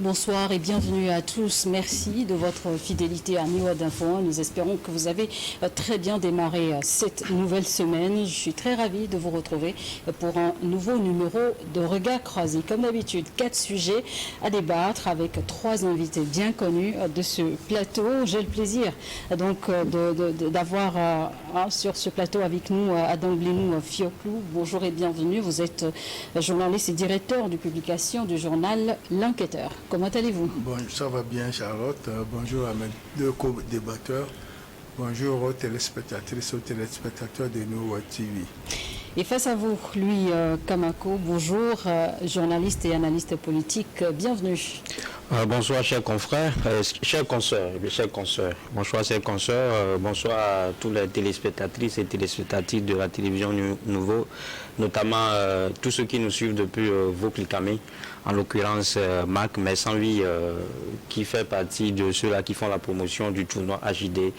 Bonsoir et bienvenue à tous. Merci de votre fidélité à Niwa d'Info. Nous espérons que vous avez très bien démarré cette nouvelle semaine. Je suis très ravie de vous retrouver pour un nouveau numéro de Regard Croisé. Comme d'habitude, 4 sujets à débattre avec 3 invités bien connus de ce plateau. J'ai le plaisir donc d'avoir sur ce plateau avec nous Adam Blénou Fioklou. Bonjour et bienvenue. Vous êtes journaliste et directeur de publication du journal L'Enquêteur. Comment allez-vous? Bon, ça va bien, Charlotte. Bonjour à mes 2 co-débatteurs. Bonjour aux téléspectatrices, aux téléspectateurs de Niwa TV. Et face à vous, lui, Kamako, bonjour, journaliste et analyste politique, bienvenue. Bonsoir, chers confrères, chers consoeurs. Bonsoir, chers consoeurs. Bonsoir à tous les téléspectatrices et téléspectatrices de la télévision Nouveau, notamment tous ceux qui nous suivent depuis Vauclicamé, en l'occurrence Marc Messanvi, qui fait partie de ceux-là qui font la promotion du tournoi HID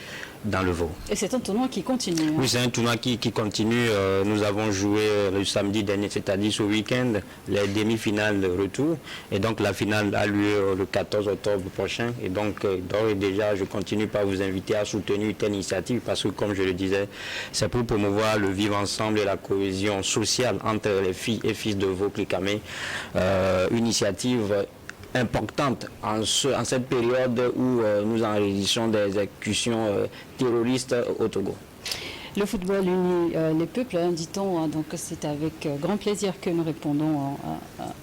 dans le Vaud. Et c'est un tournoi qui continue. Hein? Oui, c'est un tournoi qui continue. Nous avons joué le samedi dernier, c'est-à-dire ce week-end, les demi-finales de retour. Et donc la finale a lieu le 14 octobre prochain. Et donc d'ores et déjà, je continue par vous inviter à soutenir telle initiative parce que, comme je le disais, c'est pour promouvoir le vivre ensemble et la cohésion sociale entre les filles et fils de Vauclicamé. Initiative importante en cette période où nous enregistrons des exécutions terroristes au Togo. Le football unit les peuples, hein, dit-on, donc c'est avec grand plaisir que nous répondons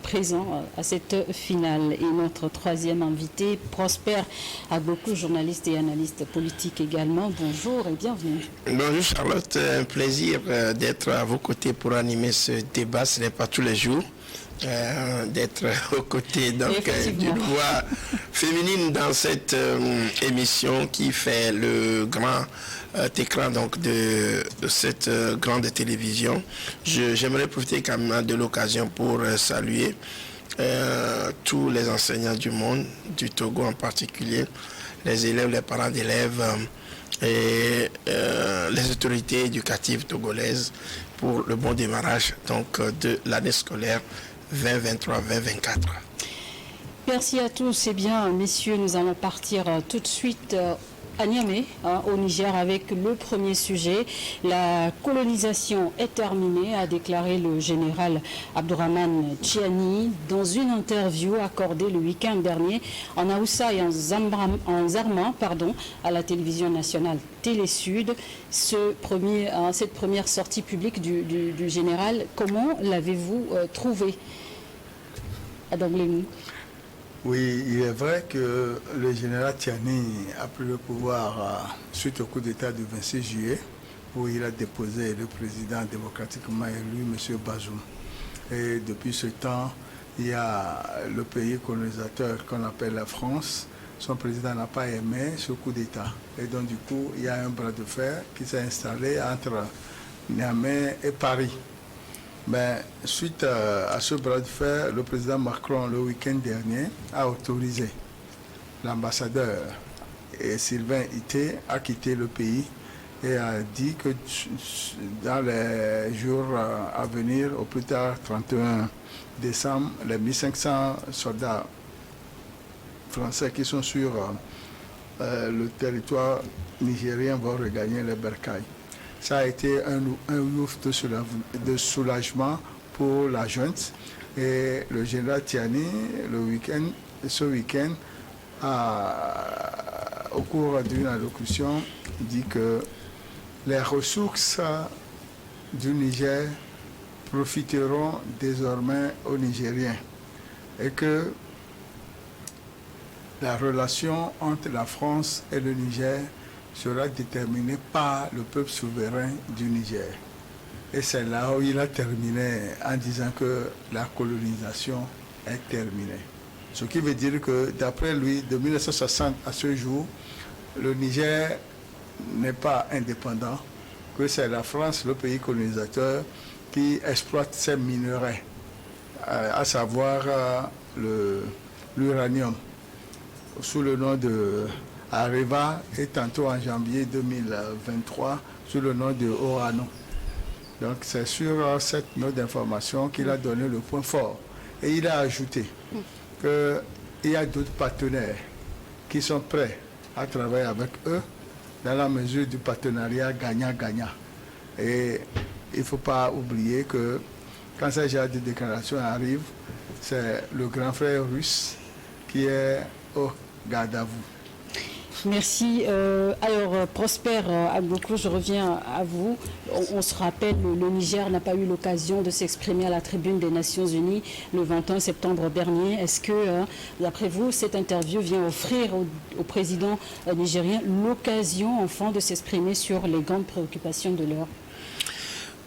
présent à cette finale. Et notre 3e invité, Prosper Agbokou, journaliste et analyste politique également. Bonjour et bienvenue. Bonjour Charlotte, un plaisir d'être à vos côtés pour animer ce débat, ce n'est pas tous les jours. D'être aux côtés d'une voix féminine dans cette émission qui fait le grand écran donc de cette grande télévision. J'aimerais profiter quand même de l'occasion pour saluer tous les enseignants du monde, du Togo en particulier, les élèves, les parents d'élèves et les autorités éducatives togolaises pour le bon démarrage donc de l'année scolaire 2023-2024. Merci à tous. Eh bien, messieurs, nous allons partir tout de suite à Niamey, au Niger, avec le premier sujet. La colonisation est terminée, a déclaré le général Abdourahmane Tchiani dans une interview accordée le week-end dernier en Aoussa et en Zarma, à la télévision nationale Télé Sud. Cette première sortie publique du général, comment l'avez-vous trouvé, Adam Blénou? Oui, il est vrai que le général Tchiani a pris le pouvoir suite au coup d'État du 26 juillet, où il a déposé le président démocratiquement élu, M. Bazoum. Et depuis ce temps, il y a le pays colonisateur qu'on appelle la France. Son président n'a pas aimé ce coup d'État. Et donc, du coup, il y a un bras de fer qui s'est installé entre Niamey et Paris. Mais suite à ce bras de fer, le président Macron, le week-end dernier, a autorisé l'ambassadeur Sylvain Ité à quitter le pays et a dit que dans les jours à venir, au plus tard 31 décembre, les 1500 soldats français qui sont sur le territoire nigérien vont regagner les bercailles. Ça a été un ouf de soulagement pour la junte. Et le général Tchiani, ce week-end, au cours d'une allocution, dit que les ressources du Niger profiteront désormais aux Nigériens et que la relation entre la France et le Niger sera déterminée par le peuple souverain du Niger. Et c'est là où il a terminé en disant que la colonisation est terminée. Ce qui veut dire que d'après lui, de 1960 à ce jour, le Niger n'est pas indépendant, que c'est la France, le pays colonisateur, qui exploite ses minerais, à savoir l'uranium, sous le nom de Areva et tantôt en janvier 2023 sous le nom de Orano. Donc c'est sur cette note d'information qu'il a donné le point fort. Et il a ajouté que il y a d'autres partenaires qui sont prêts à travailler avec eux dans la mesure du partenariat gagnant-gagnant. Et il ne faut pas oublier que quand ce genre de déclaration arrive, c'est le grand frère russe qui est au garde à vous. Merci. Alors, Prosper Agboko, je reviens à vous. On se rappelle, le Niger n'a pas eu l'occasion de s'exprimer à la tribune des Nations Unies le 21 septembre dernier. Est-ce que, d'après vous, cette interview vient offrir au président nigérien l'occasion, enfin, de s'exprimer sur les grandes préoccupations de l'heure?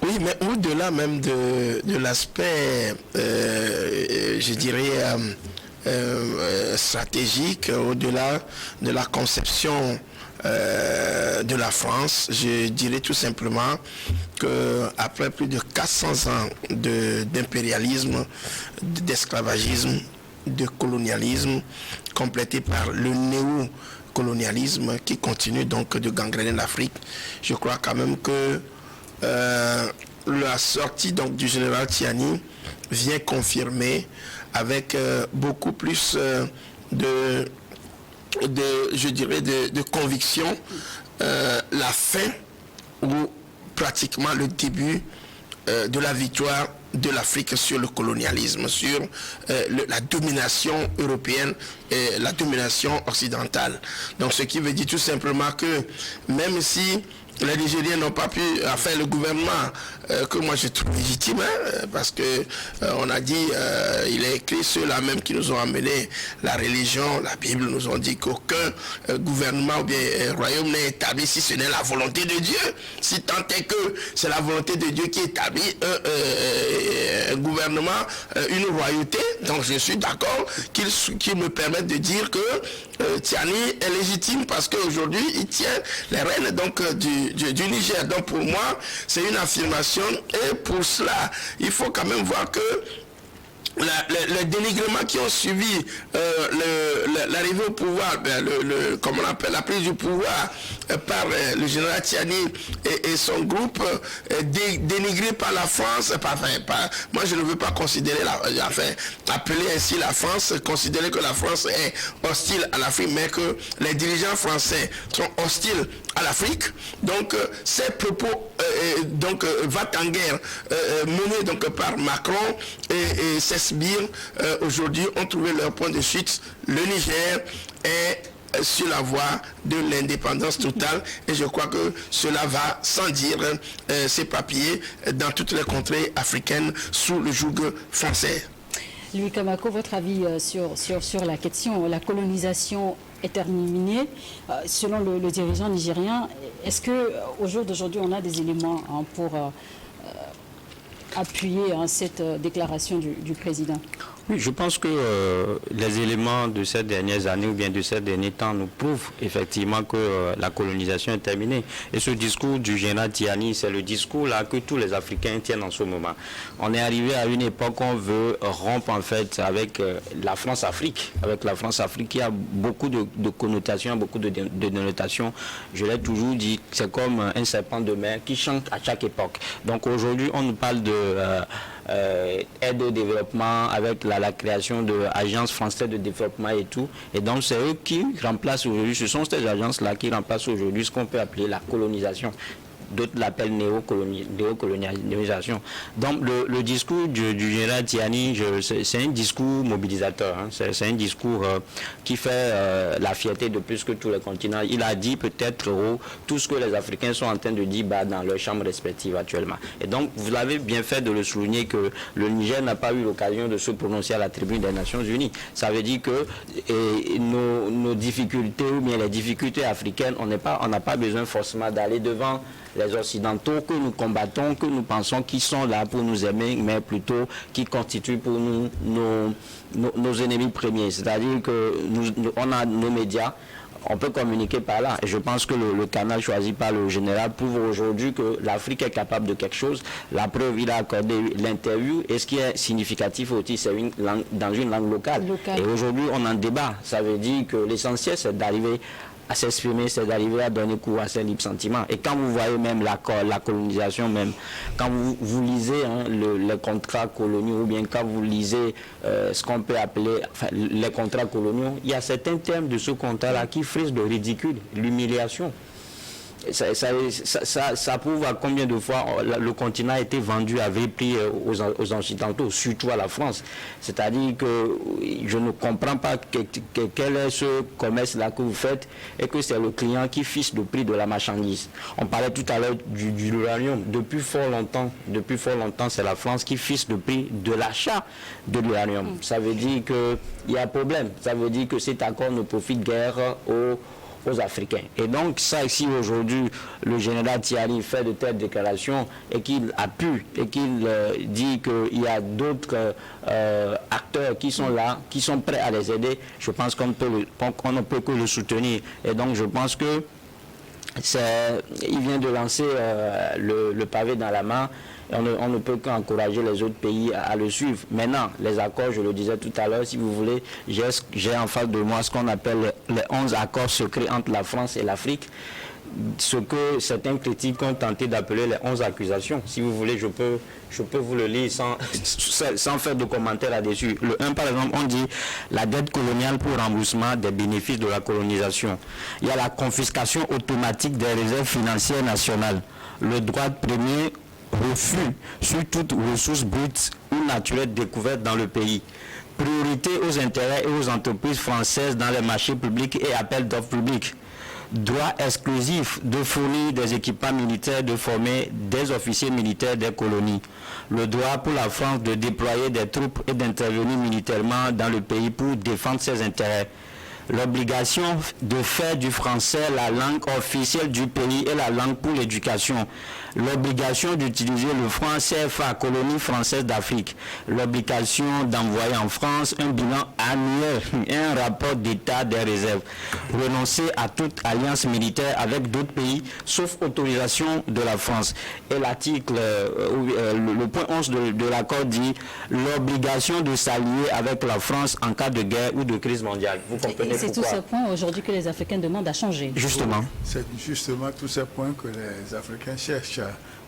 Oui, mais au-delà même de l'aspect, je dirais, stratégique, au-delà de la conception de la France, je dirais tout simplement qu'après plus de 400 ans d'impérialisme, d'esclavagisme, de colonialisme, complété par le néocolonialisme qui continue donc de gangréner l'Afrique, je crois quand même que la sortie donc du général Tiani vient confirmer avec beaucoup plus de conviction la fin ou pratiquement le début de la victoire de l'Afrique sur le colonialisme, sur la domination européenne et la domination occidentale. Donc ce qui veut dire tout simplement que même si les Nigériens n'ont pas pu, enfin le gouvernement que moi je trouve légitime, parce que on a dit, il est écrit ceux-là même qui nous ont amené la religion, la Bible nous ont dit qu'aucun gouvernement ou bien royaume n'est établi si ce n'est la volonté de Dieu. Si tant est que c'est la volonté de Dieu qui établit un gouvernement, une royauté, donc je suis d'accord qu'il me permette de dire que Tiani est légitime parce qu'aujourd'hui il tient les rênes donc du Niger. Donc pour moi, c'est une affirmation et pour cela, il faut quand même voir que les dénigrements qui ont suivi l'arrivée au pouvoir, comme on appelle la prise du pouvoir par le général Tiani et son groupe, dénigré par la France, moi je ne veux pas considérer, appeler ainsi la France, considérer que la France est hostile à l'Afrique, mais que les dirigeants français sont hostiles à l'Afrique. Donc ces propos va-t-en-guerre menés donc par Macron et ses sbires aujourd'hui ont trouvé leur point de chute. Le Niger est sur la voie de l'indépendance totale et je crois que cela va sans dire ces papiers dans toutes les contrées africaines sous le joug français. Louis Kamako, votre avis sur la question, la colonisation est terminée. Selon le dirigeant nigérien, est-ce qu'au jour d'aujourd'hui, on a des éléments pour appuyer cette déclaration du président? Oui, je pense que les éléments de ces dernières années ou bien de ces derniers temps nous prouvent effectivement que la colonisation est terminée. Et ce discours du général Tiani, c'est le discours là que tous les Africains tiennent en ce moment. On est arrivé à une époque où on veut rompre en fait avec la France-Afrique. Avec la France-Afrique qui a beaucoup de connotations, beaucoup de dénotations. Je l'ai toujours dit, c'est comme un serpent de mer qui chante à chaque époque. Donc aujourd'hui, on nous parle de aide au développement avec la création de agences françaises de développement et tout. Et donc c'est eux qui remplacent aujourd'hui, ce sont ces agences-là qui remplacent aujourd'hui ce qu'on peut appeler la colonisation. D'autres l'appellent néocolonialisation. Donc le discours du général Tiani, c'est un discours mobilisateur. Hein. C'est un discours qui fait la fierté de plus que tous les continents. Il a dit peut-être tout ce que les Africains sont en train de dire dans leurs chambres respectives actuellement. Et donc vous avez bien fait de le souligner que le Niger n'a pas eu l'occasion de se prononcer à la tribune des Nations Unies. Ça veut dire que nos difficultés ou bien les difficultés africaines, on n'a pas besoin forcément d'aller devant les Occidentaux que nous combattons, que nous pensons qu'ils sont là pour nous aimer, mais plutôt qui constituent pour nous nos ennemis premiers. C'est-à-dire qu'on a nos médias, on peut communiquer par là. Et je pense que le canal choisi par le général prouve aujourd'hui que l'Afrique est capable de quelque chose. La preuve, il a accordé l'interview. Et ce qui est significatif aussi, c'est dans une langue locale. Et aujourd'hui, on en débat. Ça veut dire que l'essentiel, c'est d'arriver à s'exprimer, c'est d'arriver à donner cours à ses libres sentiments. Et quand vous voyez même la colonisation, même quand vous lisez les contrats coloniaux, ou bien quand vous lisez ce qu'on peut appeler les contrats coloniaux, il y a certains termes de ce contrat-là qui frisent le ridicule, l'humiliation. Ça prouve à combien de fois le continent a été vendu à vrai prix aux Occidentaux, surtout à la France. C'est-à-dire que je ne comprends pas quel est ce commerce-là que vous faites et que c'est le client qui fixe le prix de la marchandise. On parlait tout à l'heure du l'uranium. Depuis fort longtemps, c'est la France qui fixe le prix de l'achat de l'uranium. Ça veut dire qu'il y a un problème. Ça veut dire que cet accord ne profite guère aux Africains. Et donc ça, si aujourd'hui le général Tiani fait de telles déclarations et qu'il appuie et qu'il dit qu'il y a d'autres acteurs qui sont là, qui sont prêts à les aider, je pense qu'on ne peut que le soutenir. Et donc je pense que il vient de lancer le pavé dans la main. On ne peut qu'encourager les autres pays à le suivre. Maintenant, les accords, je le disais tout à l'heure, si vous voulez, j'ai en face de moi ce qu'on appelle les 11 accords secrets entre la France et l'Afrique. Ce que certains critiques ont tenté d'appeler les 11 accusations. Si vous voulez, je peux vous le lire sans faire de commentaires là-dessus. Le 1, par exemple, on dit la dette coloniale pour remboursement des bénéfices de la colonisation. Il y a la confiscation automatique des réserves financières nationales. Le droit de premier refus sur toute ressource brute ou naturelle découverte dans le pays. Priorité aux intérêts et aux entreprises françaises dans les marchés publics et appels d'offres publics. Droit exclusif de fournir des équipements militaires, de former des officiers militaires des colonies. Le droit pour la France de déployer des troupes et d'intervenir militairement dans le pays pour défendre ses intérêts. L'obligation de faire du français la langue officielle du pays et la langue pour l'éducation. L'obligation d'utiliser le franc CFA, colonie française d'Afrique. L'obligation d'envoyer en France un bilan annuel et un rapport d'état des réserves. Renoncer à toute alliance militaire avec d'autres pays, sauf autorisation de la France. Et l'article, le point 11 de l'accord dit l'obligation de s'allier avec la France en cas de guerre ou de crise mondiale. Vous comprenez c'est tous ces points aujourd'hui que les Africains demandent à changer. Justement. C'est justement tous ces points que les Africains cherchent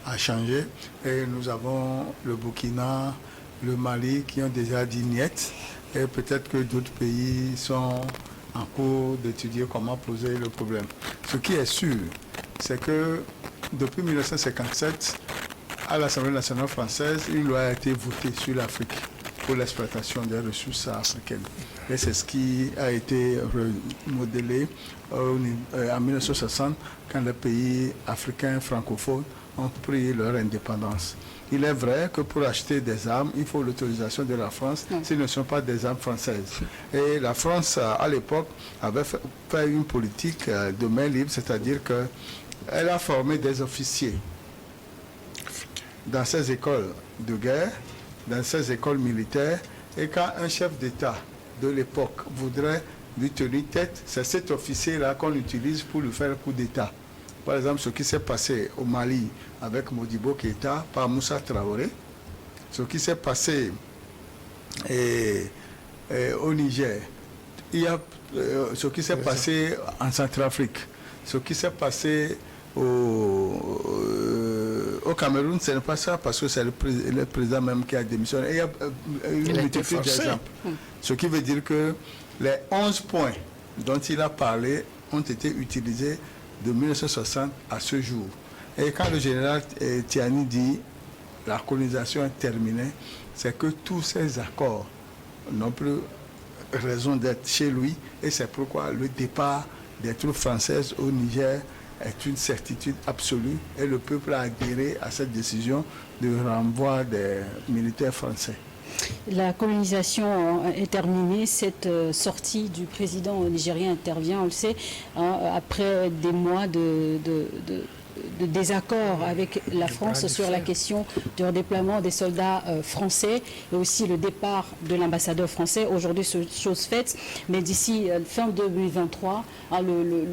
à changer. Et nous avons le Burkina, le Mali qui ont déjà dit niet. Et peut-être que d'autres pays sont en cours d'étudier comment poser le problème. Ce qui est sûr, c'est que depuis 1957, à l'Assemblée nationale française, une loi a été votée sur l'Afrique pour l'exploitation des ressources africaines. Et c'est ce qui a été remodelé en 1960 quand les pays africains francophones ont pris leur indépendance. Il est vrai que pour acheter des armes, il faut l'autorisation de la France, si ce ne sont pas des armes françaises. Et la France, à l'époque, avait fait une politique de main libre, c'est-à-dire qu'elle a formé des officiers dans ses écoles de guerre, dans ses écoles militaires, et quand un chef d'État de l'époque voudrait lui tenir tête, c'est cet officier-là qu'on utilise pour lui faire un coup d'État. Par exemple, ce qui s'est passé au Mali avec Modibo Keïta par Moussa Traoré, ce qui s'est passé au Niger, il y a ce qui s'est passé en Centrafrique, ce qui s'est passé au Cameroun, ce n'est pas ça, parce que c'est le président même qui a démissionné. Il y a une multitude d'exemples. Ce qui veut dire que les 11 points dont il a parlé ont été utilisés de 1960 à ce jour. Et quand le général Tiani dit la colonisation est terminée, c'est que tous ces accords n'ont plus raison d'être chez lui, et c'est pourquoi le départ des troupes françaises au Niger est une certitude absolue, et le peuple a adhéré à cette décision de renvoi des militaires français. La colonisation est terminée. Cette sortie du président nigérien intervient, on le sait, après des mois de désaccord avec la France sur la question du redéploiement des soldats français et aussi le départ de l'ambassadeur français. Aujourd'hui, chose faite, mais d'ici fin 2023,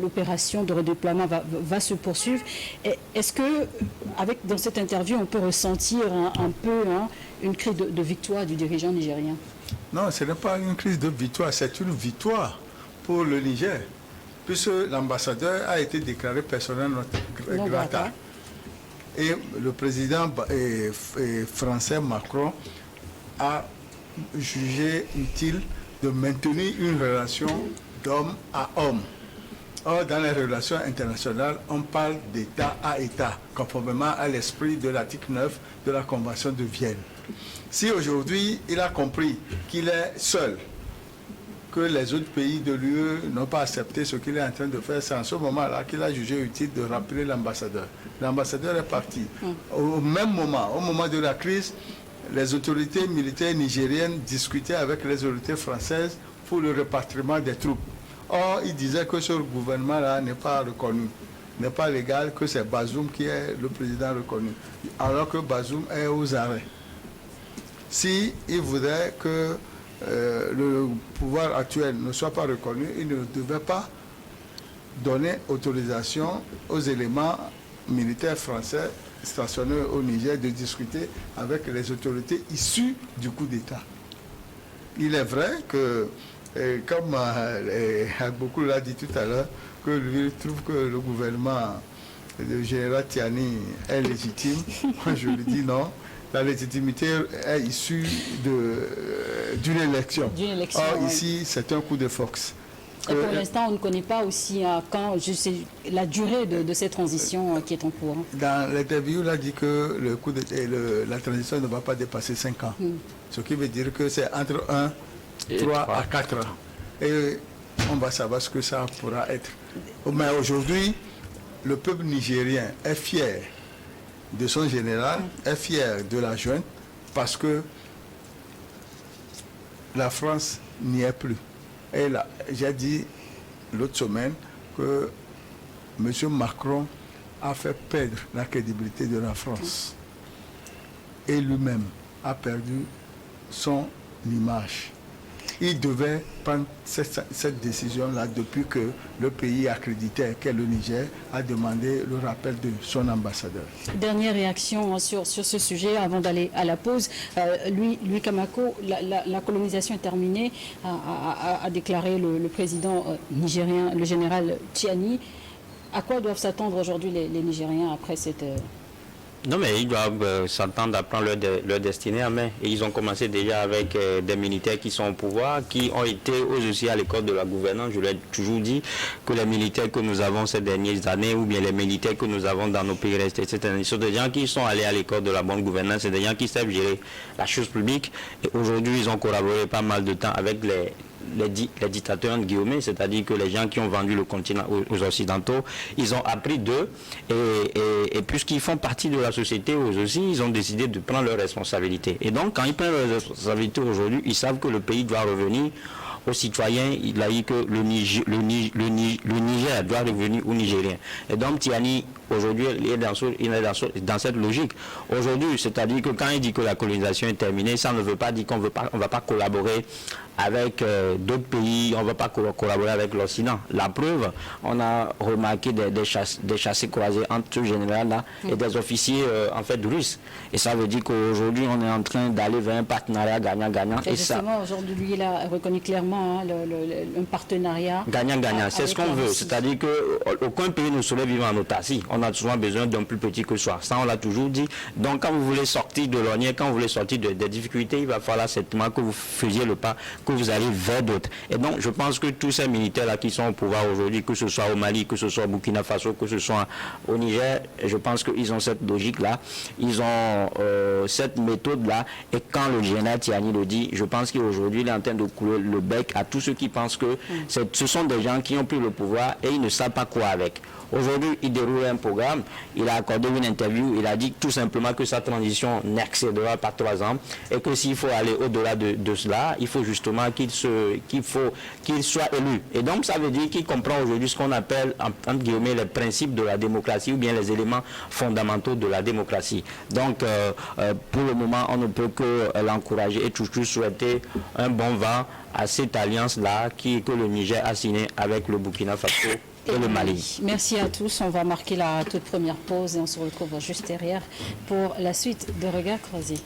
l'opération de redéploiement va se poursuivre. Est-ce que, dans cette interview, on peut ressentir un peu une crise de victoire du dirigeant nigérien? Non, ce n'est pas une crise de victoire, c'est une victoire pour le Niger. puisque l'ambassadeur a été déclaré persona non grata. Et le président français Macron a jugé utile de maintenir une relation d'homme à homme. Or, dans les relations internationales, on parle d'État à État, conformément à l'esprit de l'article 9 de la Convention de Vienne. Si aujourd'hui, il a compris qu'il est seul, que les autres pays de l'UE n'ont pas accepté ce qu'il est en train de faire, c'est en ce moment-là qu'il a jugé utile de rappeler l'ambassadeur. L'ambassadeur est parti. Au même moment, au moment de la crise, les autorités militaires nigériennes discutaient avec les autorités françaises pour le rapatriement des troupes. Or, il disait que ce gouvernement-là n'est pas reconnu, n'est pas légal, que c'est Bazoum qui est le président reconnu, alors que Bazoum est aux arrêts. Si il voudrait que le pouvoir actuel ne soit pas reconnu, il ne devait pas donner autorisation aux éléments militaires français stationnés au Niger de discuter avec les autorités issues du coup d'État. Il est vrai que, comme beaucoup l'a dit tout à l'heure, que lui trouve que le gouvernement du général Tiani est légitime. Moi, je lui dis non. La légitimité est issue d'une élection. Or, ici, c'est un coup de force. Et pour l'instant, on ne connaît pas aussi la durée de cette transition qui est en cours. Dans l'interview, il a dit que la transition ne va pas dépasser 5 ans. Ce qui veut dire que c'est entre 3 à 4 ans. Et on va savoir ce que ça pourra être. Mais aujourd'hui, le peuple nigérien est fier de son général, est fier de la junte, parce que la France n'y est plus. Et là, j'ai dit l'autre semaine que M. Macron a fait perdre la crédibilité de la France. Et lui-même a perdu son image. Il devait prendre cette décision-là depuis que le pays accrédité, qu'est le Niger, a demandé le rappel de son ambassadeur. Dernière réaction sur ce sujet avant d'aller à la pause. Louis Kamako, la colonisation est terminée, a déclaré le président nigérien, le général Tiani. À quoi doivent s'attendre aujourd'hui les Nigériens après cette... Non, mais ils doivent s'attendre à prendre leur destinée en main. Et ils ont commencé déjà avec des militaires qui sont au pouvoir, qui ont été eux aussi à l'école de la gouvernance. Je l'ai toujours dit que les militaires que nous avons ces dernières années, ou bien les militaires que nous avons dans nos pays restés, ce sont des gens qui sont allés à l'école de la bonne gouvernance, c'est des gens qui savent gérer la chose publique. Et aujourd'hui, ils ont collaboré pas mal de temps avec les dictateurs entre guillemets, c'est-à-dire que les gens qui ont vendu le continent aux Occidentaux, ils ont appris d'eux et puisqu'ils font partie de la société eux aussi, ils ont décidé de prendre leurs responsabilités. Et donc quand ils prennent leurs responsabilités aujourd'hui, ils savent que le pays doit revenir aux citoyens, il a dit que le Niger doit revenir aux Nigériens. Et donc Tiani, aujourd'hui, il est dans cette logique. Aujourd'hui, c'est-à-dire que quand il dit que la colonisation est terminée, ça ne veut pas dire qu'on ne va pas collaborer avec d'autres pays, on ne va pas collaborer avec l'Occident. La preuve, on a remarqué des chassés croisés entre ce général-là et des officiers en fait russes. Et ça veut dire qu'aujourd'hui, on est en train d'aller vers un partenariat gagnant-gagnant. Et justement, aujourd'hui, lui, il a reconnu clairement un partenariat gagnant-gagnant. C'est ce qu'on veut. C'est-à-dire qu'aucun pays ne saurait vivre en autarcie. On a souvent besoin d'un plus petit que soi. Ça, on l'a toujours dit. Donc, quand vous voulez sortir de l'ornière, quand vous voulez sortir des difficultés, il va falloir certainement que vous faisiez le pas, que vous allez vers d'autres. Et donc, je pense que tous ces militaires-là qui sont au pouvoir aujourd'hui, que ce soit au Mali, que ce soit au Burkina Faso, que ce soit au Niger, je pense qu'ils ont cette logique-là, ils ont cette méthode-là. Et quand le général Tiani le dit, je pense qu'aujourd'hui, il est en train de couler le bec à tous ceux qui pensent que ce sont des gens qui ont pris le pouvoir et ils ne savent pas quoi avec. Aujourd'hui, il déroule un programme, il a accordé une interview, il a dit tout simplement que sa transition n'excédera pas 3 ans et que s'il faut aller au-delà de cela, il faut justement qu'il soit élu. Et donc, ça veut dire qu'il comprend aujourd'hui ce qu'on appelle, entre guillemets, les principes de la démocratie ou bien les éléments fondamentaux de la démocratie. Donc, pour le moment, on ne peut que l'encourager et toujours souhaiter un bon vent à cette alliance-là que le Niger a signée avec le Burkina Faso et le Mali. Merci à tous. On va marquer la toute première pause et on se retrouve juste derrière pour la suite de Regards croisés.